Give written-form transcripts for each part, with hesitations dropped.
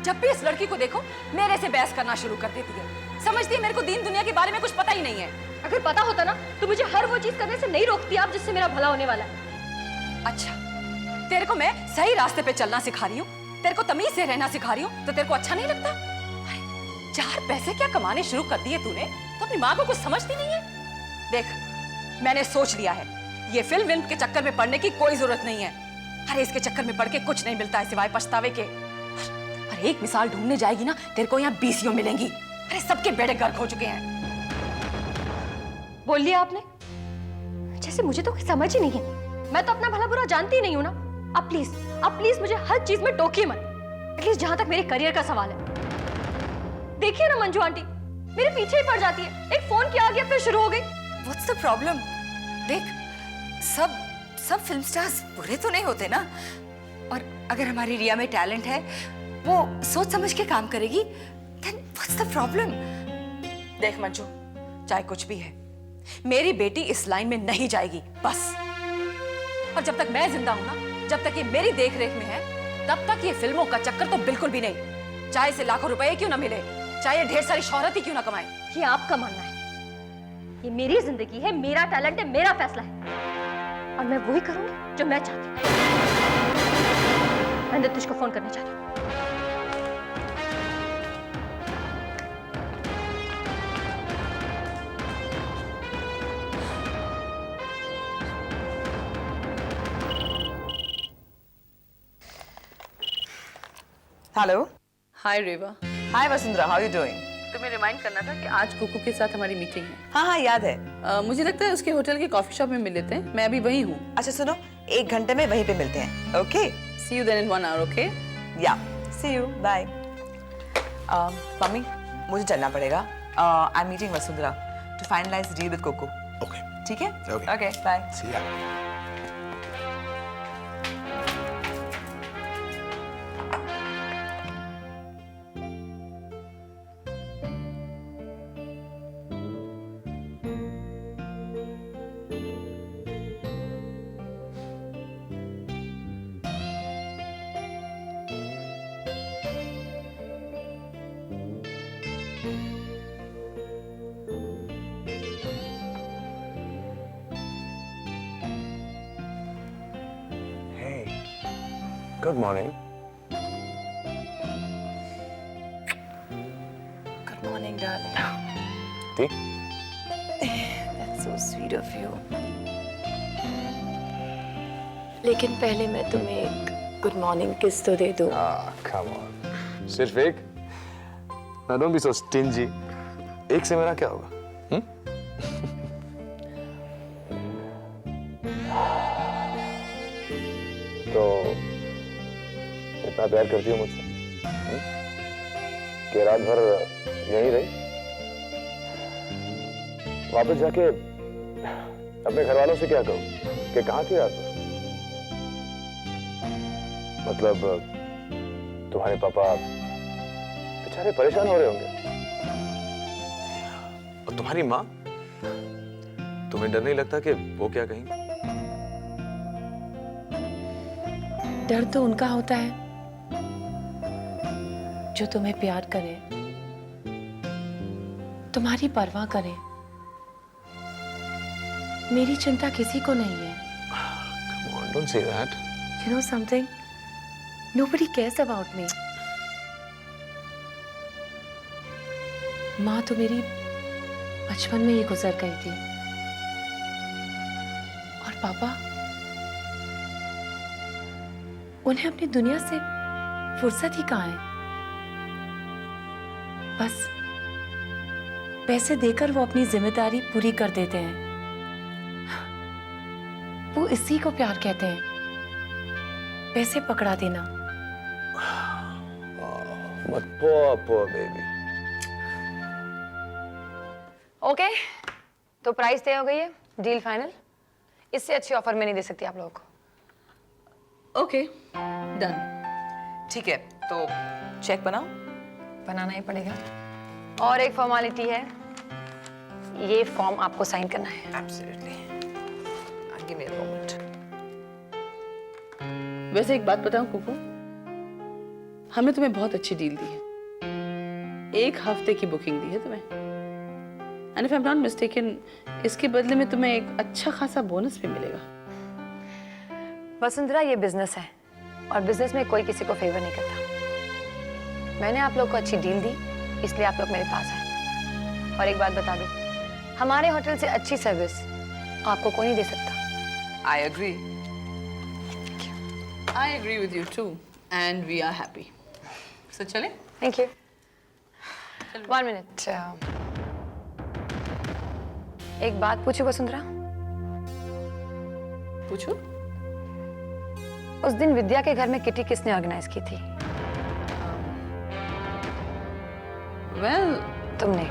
जब भी इस लड़की को देखो मेरे से बहस करना शुरू कर देती है। समझती है मेरे को दीन दुनिया के बारे में कुछ पता ही नहीं है। अगर पता होता ना तो मुझे हर वो चीज करने से नहीं रोकती आप जिससे मेरा भला होने वाला है। अच्छा, तेरे को मैं सही रास्ते पे चलना सिखा रही हूँ, तेरे को तमीज से रहना सिखा रही हूँ, तो तेरे को अच्छा नहीं लगता? अरे 4 पैसे क्या कमाने शुरू कर दिए तूने तो अपनी माँ को कुछ समझती नहीं है? देख, मैंने सोच लिया है, ये फिल्म के चक्कर में पड़ने की कोई जरूरत नहीं है। अरे इसके चक्कर में पड़ के कुछ नहीं मिलता है सिवाय पछतावे के। अरे एक मिसाल ढूंढने जाएगी ना, तेरे को यहाँ 20 मिलेंगी। अरे सबके बेड़े गर्क हो चुके हैं। बोल लिया आपने, जैसे मुझे तो कुछ समझ ही नहीं है। मैं तो अपना भला बुरा जानती ही नहीं हूँ ना। आप प्लीज मुझे हर चीज में टोकिए मत, एटलीस्ट जहां तक मेरे करियर का सवाल है। देखिए ना मंजू आंटी मेरे पीछे ही पड़ जाती है, एक फोन किया गया फिर शुरू हो गई। What's the problem? देख, सब फिल्म स्टार्स बुरे तो नहीं होते ना। और अगर हमारी रिया में टैलेंट है, वो सोच समझ के काम करेगी, then what's the problem? देख मंजू, चाहे कुछ भी है, मेरी बेटी इस लाइन में नहीं जाएगी बस। और जब तक मैं जिंदा हूं ना, जब तक ये मेरी देख रेख में है, तब तक ये फिल्मों का चक्कर तो बिल्कुल भी नहीं। चाहे इसे लाखों रुपए क्यों ना मिले, चाहे ये ढेर सारी शोहरत ही क्यों ना कमाए। ये आपका मानना है, ये मेरी जिंदगी है, मेरा टैलेंट है, मेरा फैसला है और मैं वही करूंगी जो मैं चाहती हूँ। मैं नितिश को फोन करना चाहती हूँ। Hello. Hi Reva. Hi Vasundhara, how you doing? तुम्हें रिमाइंड करना था कि आज कुकू के साथ हमारी मीटिंग है। हाँ हाँ याद है। मुझे लगता है उसके होटल के कॉफी शॉप में मिल लेते हैं, मैं अभी वहीं हूँ। अच्छा सुनो, 1 घंटे में वहीं पे मिलते हैं। Okay, see you then in 1 hour, okay? या सी यू, बाय। मम्मी मुझे चलना पड़ेगा। I am meeting Vasundhara to finalise deal with Coco. Okay, ठीक है? Okay. Okay, bye. see ya. Hey, good morning. Good morning, darling. Tea? That's so sweet of you. लेकिन पहले मैं तुम्हें एक गुड मॉर्निंग किस तो दे दूं। Ah, come on. सिर्फ एक? Now don't be so stingy. एक से मेरा क्या होगा? तो इतना प्यार करती हो मुझसे कि रात भर यहीं रही? वापस जाके अपने घर वालों से क्या कहूं कि कहाँ थी रात भर? मतलब तुम्हारे पापा बेचारे परेशान हो रहे होंगे, और तुम्हारी माँ, तुम्हें डर नहीं लगता कि वो क्या कहेंगी? डर तो उनका होता है जो तुम्हें प्यार करे, तुम्हारी परवाह करे। मेरी चिंता किसी को नहीं है। Come on, don't say that. You know something? Nobody cares about me. माँ तो मेरी बचपन में ही गुजर गई थी, और पापा, उन्हें अपनी दुनिया से फुर्सत ही कहाँ है। बस पैसे देकर वो अपनी जिम्मेदारी पूरी कर देते हैं। वो इसी को प्यार कहते हैं, पैसे पकड़ा देना। But poor baby. ओके, तो प्राइस तय हो गई है, डील फाइनल। इससे अच्छी ऑफर मैं नहीं दे सकती आप लोगों को। Okay, done. ठीक है, तो चेक बनाओ। बनाना ही पड़ेगा। और एक फॉर्मेलिटी है, ये फॉर्म आपको साइन करना है। Absolutely. Give me a moment. वैसे एक बात बताऊं कुकू, हमने तुम्हें बहुत अच्छी डील दी है, 1 हफ्ते की बुकिंग दी है तुम्हें। And if I am not mistaken, इसके बदले में तुम्हें एक अच्छा खासा बोनस भी मिलेगा। वसुंधरा, ये बिजनेस है और बिजनेस में कोई किसी को फेवर नहीं करता। मैंने आप लोग को अच्छी डील दी, इसलिए आप लोग मेरे पास हैं। और एक बात बता दूं, हमारे होटल से अच्छी सर्विस आपको कोई नहीं दे सकता। I agree. I agree with you too, and we are happy. So चलें? Thank you. 1 मिनट। एक बात पूछूं वसुंधरा? पूछो। उस दिन विद्या के घर में किटी किसने ऑर्गेनाइज की थी? Well, तुमने।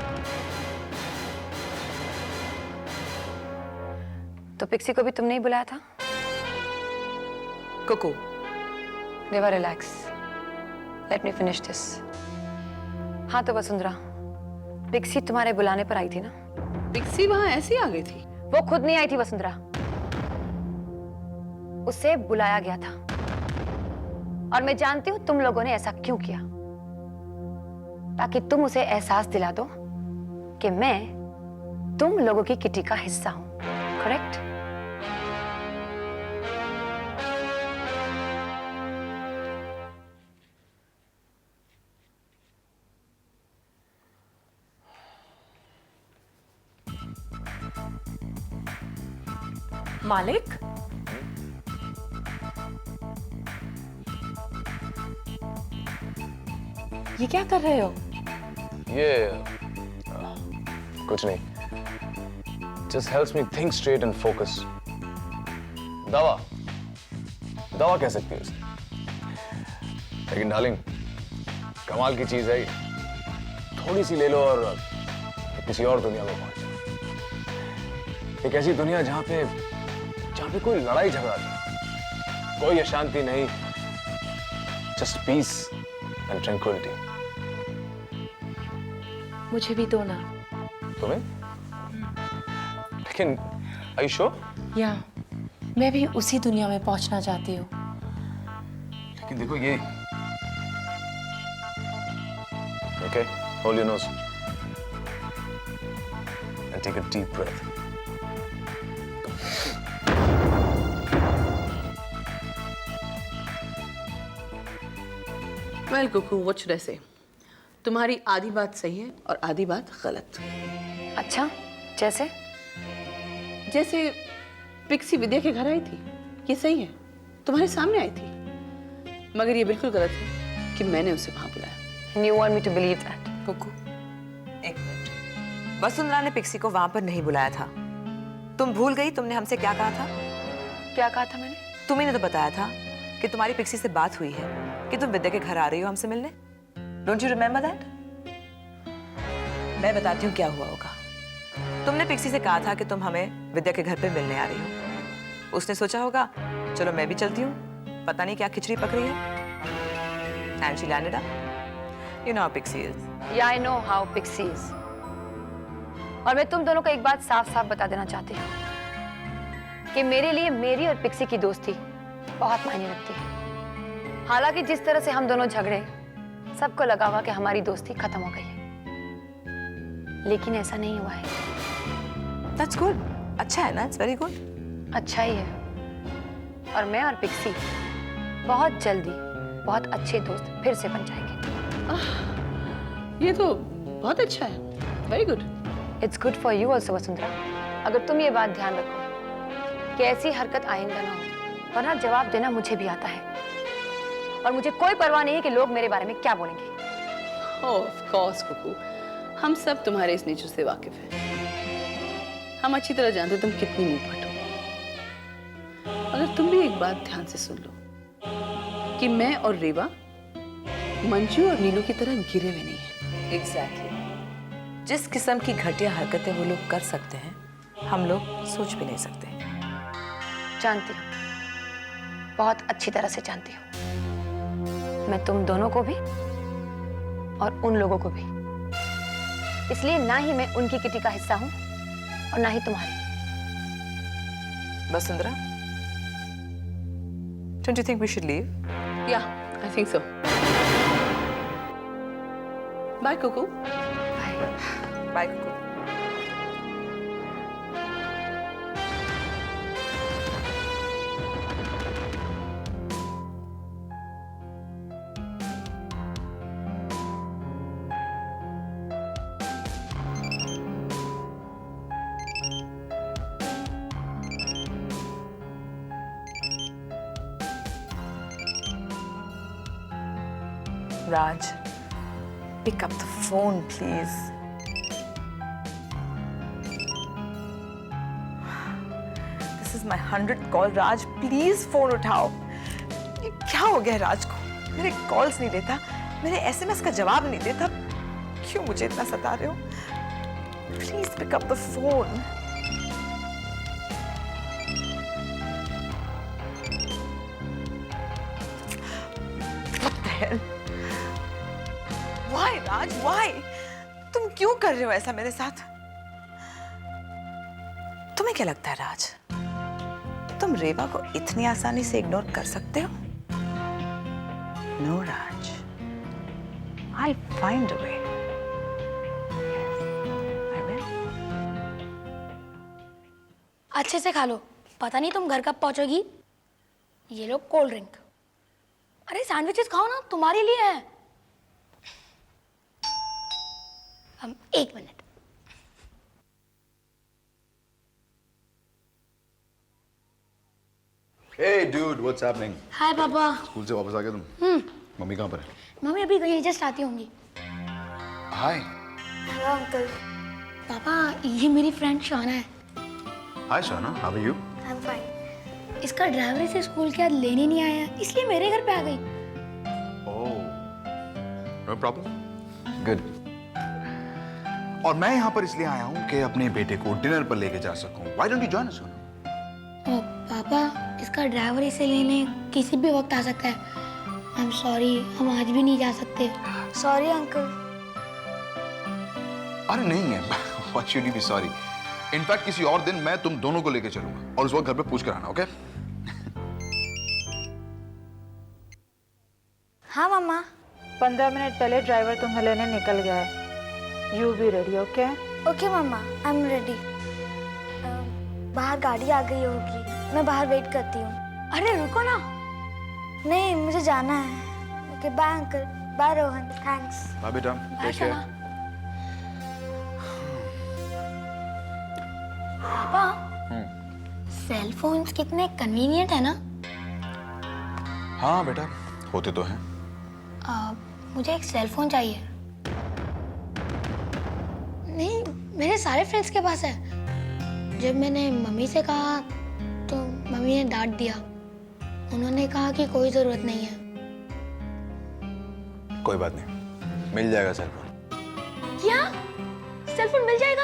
तो पिक्सी को भी तुमने ही बुलाया था? कुकू, देवा, relax, let me finish this. हाँ तो वसुंधरा, पिक्सी तुम्हारे बुलाने पर आई थी ना? पिक्सी वहां ऐसी आ गई थी? वो खुद नहीं आई थी वसुंधरा, उसे बुलाया गया था। और मैं जानती हूं तुम लोगों ने ऐसा क्यों किया, ताकि तुम उसे एहसास दिला दो कि मैं तुम लोगों की किटी का हिस्सा हूं। करेक्ट? मालिक, ये क्या कर रहे हो? ये कुछ नहीं, just helps me think straight and focus. दवा दवा कह सकती है उसे, लेकिन डार्लिंग कमाल की चीज है ये। थोड़ी सी ले लो और किसी और दुनिया में पहुंच जाओ। एक ऐसी दुनिया जहां पे कोई लड़ाई झगड़ा नहीं, कोई अशांति नहीं, just peace and tranquility. मुझे भी दो ना। तुम्हें? लेकिन are you sure? या मैं भी उसी दुनिया में पहुंचना चाहती हूँ। लेकिन देखो ये, okay, hold your nose and take a deep breath. Well, Kuku, what should I say? तुम्हारी आधी बात सही है और आधी बात गलत। अच्छा, जैसे? जैसे पिक्सी विद्या के घर आई थी, ये सही है, तुम्हारे सामने आई थी। मगर ये बिल्कुल गलत है कि मैंने उसे वहां बुलाया। And you want me to believe that? Kuku, एक मिनट। वसुंधरा ने पिक्सी को वहां पर नहीं बुलाया था। तुम भूल गई तुमने हमसे क्या कहा था? क्या कहा था मैंने? तुम्ही ने तो बताया था कि तुम्हारी पिक्सी से बात हुई है कि तुम विद्या के घर आ रही हो हमसे मिलने। Don't you remember that? मैं बताती हूँ क्या हुआ होगा। तुमने पिक्सी से कहा था कि तुम हमें विद्या के घर पे मिलने आ रही हो। उसने सोचा होगा चलो मैं भी चलती हूँ, पता नहीं क्या खिचड़ी पक रही है। And she landed up. You know how Pixie is. Yeah, I know how Pixie is. और मैं तुम दोनों को एक बात साफ-साफ बता देना चाहती हूँ कि मेरे लिए मेरी और पिक्सी की दोस्ती बहुत मायने रखती है। हालांकि जिस तरह से हम दोनों झगड़े, सबको लगा होगा कि हमारी दोस्ती खत्म हो गई है, लेकिन ऐसा नहीं हुआ है। That's good. अच्छा है ना? It's very good. अच्छा ही है। और मैं और पिक्सी बहुत जल्दी बहुत अच्छे दोस्त फिर से बन जाएंगे। ये तो बहुत अच्छा है, very good. It's good for you also Vasundhara. अगर तुम ये बात ध्यान रखो कि ऐसी हरकत आइंदा ना हो, वरना जवाब देना मुझे भी आता है और मुझे कोई परवाह नहीं है कि लोग मेरे बारे में क्या बोलेंगे। ऑफ कोर्स कुकू, हम सब तुम्हारे इस नेचर से वाकिफ हैं। हम अच्छी तरह जानते तुम कितनी मुंहफट हो। अगर तुम भी एक बात ध्यान से सुन लो कि मैं और रेवा मंजू और नीलू की तरह गिरे हुए नहीं हैं। Exactly. जिस किस्म की घटिया हरकतें वो लोग कर सकते हैं, हम लोग सोच भी नहीं सकते। जानती हूँ, बहुत अच्छी तरह से जानती हूँ। मैं तुम दोनों को भी और उन लोगों को भी। इसलिए ना ही मैं उनकी किटी का हिस्सा हूं और ना ही तुम्हारी। Vasundhara, don't you think we should leave? Yeah, I think so. Bye Kuku. Bye Kuku. Raj, pick up the phone, please. This is my 100th call, Raj. Please phone उठाओ. ये क्या हो गया राज को? मेरे कॉल्स नहीं लेता, मेरे एसएमएस का जवाब नहीं देता. क्यों मुझे इतना सता रहे हो? Please pick up the phone. What the hell? Why, Raj? Why? तुम क्यों कर रहे हो ऐसा मेरे साथ? तुम्हें क्या लगता है राज? तुम रेवा को इतनी आसानी से इग्नोर कर सकते हो? No, Raj. I'll find a way. I will. अच्छे से खा लो, पता नहीं तुम घर कब पहुंचोगी। ये लो कोल्ड ड्रिंक। अरे सैंडविचेस खाओ ना, तुम्हारे लिए है। एक minute. Hey dude, what's happening? हाय पापा। स्कूल से वापस आ गए तुम? मम्मी कहाँ पर है? मम्मी अभी गई, जस्ट आती होंगी। Hi. Hello uncle. पापा ये मेरी फ्रेंड शाना है। Hi Shana, how are you? I am fine. इसका ड्राइवर इसे स्कूल के बाद लेने नहीं आया, इसलिए मेरे घर पे आ गई। Oh, no problem. Good. और मैं यहाँ पर इसलिए आया हूँ कि अपने बेटे को डिनर पर लेके जा सकूँ. Why don't you join us, Shana? पापा इसका ड्राइवर इसे लेने किसी भी वक्त आ सकता है। आई एम सॉरी, हम आज भी नहीं जा सकते। Sorry uncle. अरे नहीं है. Why should you be sorry? In fact, किसी और दिन मैं तुम दोनों को लेके चलूंगा और उस वक्त घर पे पूछ कर आना, ओके? हाँ मम्मा। 15 मिनट पहले ड्राइवर तुम्हें लेने निकल गया है। You be ready, okay? Okay mamma, I am ready. बाहर गाड़ी आ गई होगी, मैं बाहर वेट करती हूँ। अरे रुको ना। नहीं, मुझे जाना है। Okay bye uncle, bye Rohan, thanks. Bye बेटा, take care. Papa cell phones कितने कन्वीनियंट है ना। हाँ बेटा, होते तो हैं. मुझे एक सेल फोन चाहिए। नहीं, मेरे सारे फ्रेंड्स के पास है। जब मैंने मम्मी से कहा तो मम्मी ने डांट दिया। उन्होंने कहा कि कोई जरूरत नहीं है। कोई बात नहीं, मिल जाएगा सेल फोन. क्या सेल फोन मिल जाएगा?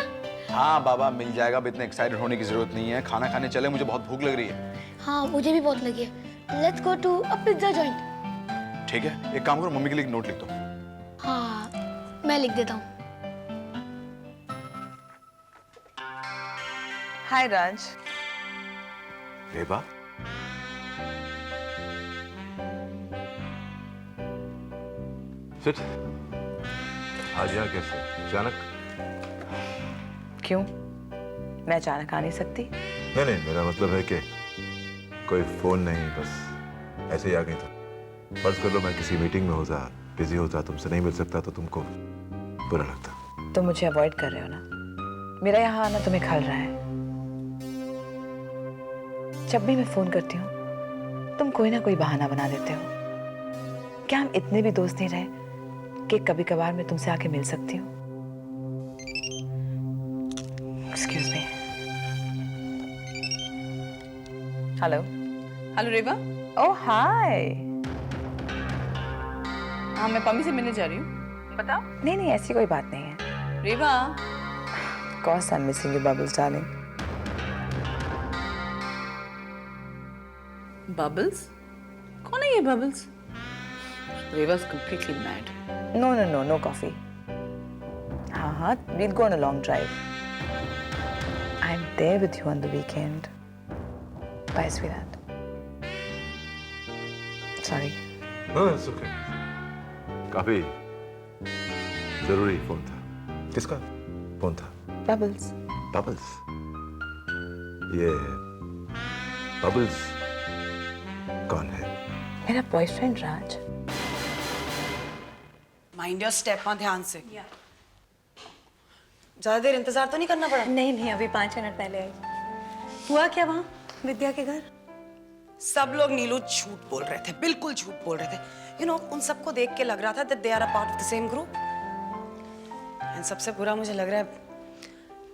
हाँ बाबा, मिल जाएगा. अब इतने एक्साइटेड होने की जरूरत नहीं है. खाना खाने चले, मुझे बहुत भूख लग रही है. हाँ मुझे भी बहुत लगी है। Let's go to a pizza joint. ठीक है, एक काम करो, मम्मी के लिए एक नोट लिख दो. हाँ मैं लिख देता हूँ। हाय राज। रेवा, सिट. आज यहाँ कैसे अचानक? क्यों? मैं अचानक आ नहीं सकती? नहीं नहीं, मेरा मतलब है कि कोई फोन नहीं, बस ऐसे ही आ गई. तो फर्ज कर लो मैं किसी मीटिंग में होता, बिजी होता, तुमसे नहीं मिल सकता तो तुमको बुरा लगता. तुम मुझे अवॉइड कर रहे हो ना? मेरा यहाँ आना तुम्हें खल रहा है? जब भी मैं फोन करती हूँ तुम कोई ना कोई बहाना बना देते हो. क्या हम इतने भी दोस्त नहीं रहे कि कभी कभार मैं तुमसे आके मिल सकती हूँ? Excuse me. हेलो. हेलो रेवा। ओह हाय. हाँ मैं पम्मी से मिलने जा रही हूँ। बताओ. नहीं नहीं, ऐसी कोई बात नहीं है. रेवा। Of course I'm missing you, Bubbles, darling. Bubbles? कौन है ये bubbles? रेवा's completely mad. No coffee. हाँ, we'll go on a long drive. I'm there with you on the weekend. Bye, sweetheart. Sorry. No, it's okay. काफी जरूरी phone था। किसका phone था? Bubbles. Bubbles? ये बबल्स कौन है? मेरा boyfriend Raj. Mind your step, हाँ ध्यान से। ज्यादा देर इंतजार तो नहीं करना पड़ा? नहीं नहीं, अभी 5 मिनट पहले आई। हुआ क्या वहाँ विद्या के घर? सब लोग नीलू झूठ बोल रहे थे, बिल्कुल झूठ बोल रहे थे। उन सबको देख के लग रहा था that they are a part of the same group. And सबसे बुरा मुझे लग रहा है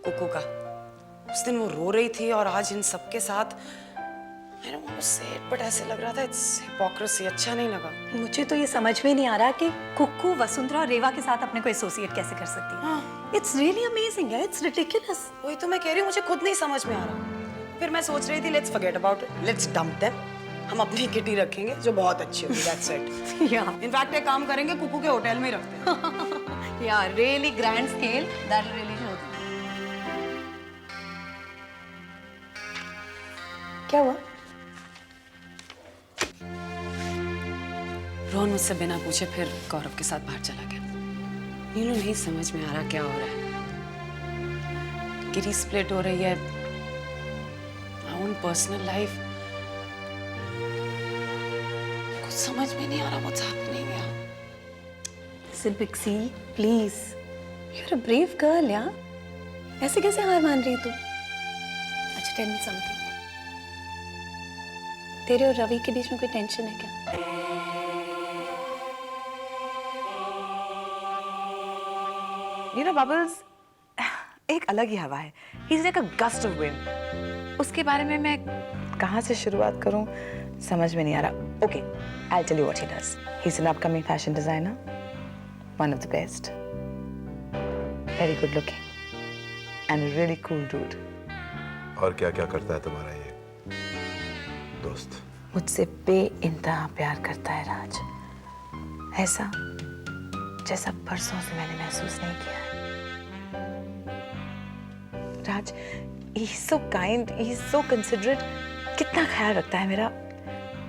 कुकू का। उस दिन वो रो रही थी और आज इन सबके साथ I don't want to say it, but ऐसे लग रहा था it's hypocrisy, अच्छा नहीं लगा। मुझे तो ये समझ में नहीं आ रहा कि कुक्कू वसुंधरा और रेवा के साथ अपने को एसोसिएट कैसे कर सकती है। हाँ। इट्स रियली अमेजिंग है, इट्स रिडिकुलस। वही तो मैं कह रही हूँ, मुझे खुद नहीं समझ में आ रहा। फिर मैं सोच रही थी let's forget about it, let's dump them. हम अपनी किटी रखेंगे जो बहुत अच्छी होगी, दैट्स इट। या इनफैक्ट एक काम करेंगे, कुकू के होटल में ही रखते हैं। या really grand scale, that really show. क्या हुआ? रोहन मुझसे बिना पूछे फिर गौरव के साथ बाहर चला गया। नीलू नहीं समझ में आ रहा क्या हो रहा है। किटी स्प्लिट हो रही है, own पर्सनल लाइफ कुछ समझ में नहीं आ रहा व्हाट्स हैपनिंग यार। Listen, Pixie, please. You're a brave girl, यार। ऐसे कैसे हार मान रही तू? अच्छा, tell me something. तेरे और रवि के बीच में कोई टेंशन है क्या? बबल्स एक अलग ही हवा है। He's like a gust of wind. उसके बारे में मैं कहाँ से शुरुआत करूँ समझ में नहीं आ रहा। Okay, I'll tell you what he does. He's an upcoming fashion designer, one of the best, very good looking, and a really cool dude. और क्या क्या करता है तुम्हारा ये दोस्त? मुझसे बेइंतहा प्यार करता है राज, ऐसा जैसा परसों से मैंने महसूस नहीं किया है। राज, he's so kind, he's so considerate, कितना ख्याल रखता है मेरा।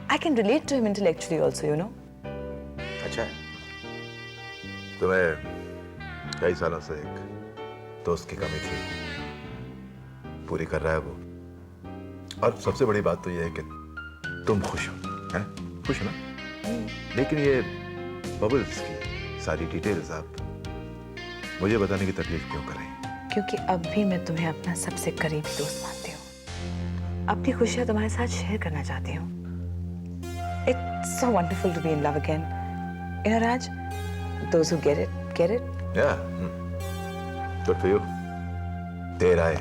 I can relate to him intellectually also, you know. अच्छा है। तुम्हें कई सालों से एक दोस्त की कमी थी, पूरी कर रहा है वो। और सबसे बड़ी बात तो ये है कि तुम खुश हो, है ना? खुश हो ना? लेकिन ये बबल्स की सारी डिटेल्स आप मुझे बताने की तकलीफ क्यों कर रही हैं? क्योंकि अब भी मैं तुम्हें अपना सबसे करीबी दोस्त मानती हूँ, अपनी खुशियाँ तुम्हारे साथ शेयर करना चाहती हूँ। It's so wonderful to be in love again. You know, Raj, those who get it, get it. Yeah, good for you. देर आए,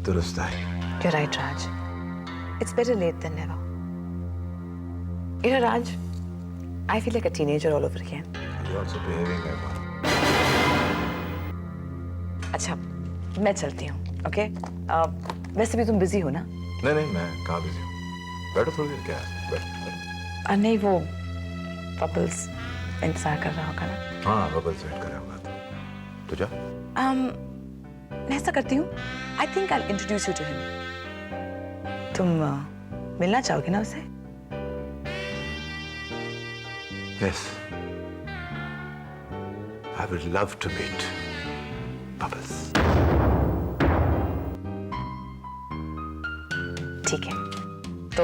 दुरुस्त आए। You're right, Raj. It's better late than never. You know, Raj, I feel like a teenager all over again. You're also behaving like one. अच्छा, मैं चलती हूँ, okay? वैसे भी तुम बिजी हो ना? नहीं नहीं, मैं कहाँ बिजी हूँ? बैठो थोड़ी देर, क्या है? बैठो। नहीं, वो बबल्स इंतजार कर रहा होगा ना? हाँ, बबल्स वेट कर रहा होगा तो जा। मैं ऐसा करती हूँ, I think I'll introduce you to him. तुम मिलना चाहोगे ना उसे? Yes, I would love to meet Bubbles. ठीक है, तो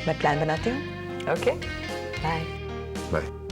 मैं प्लान बनाती हूँ, ओके? बाय। Bye.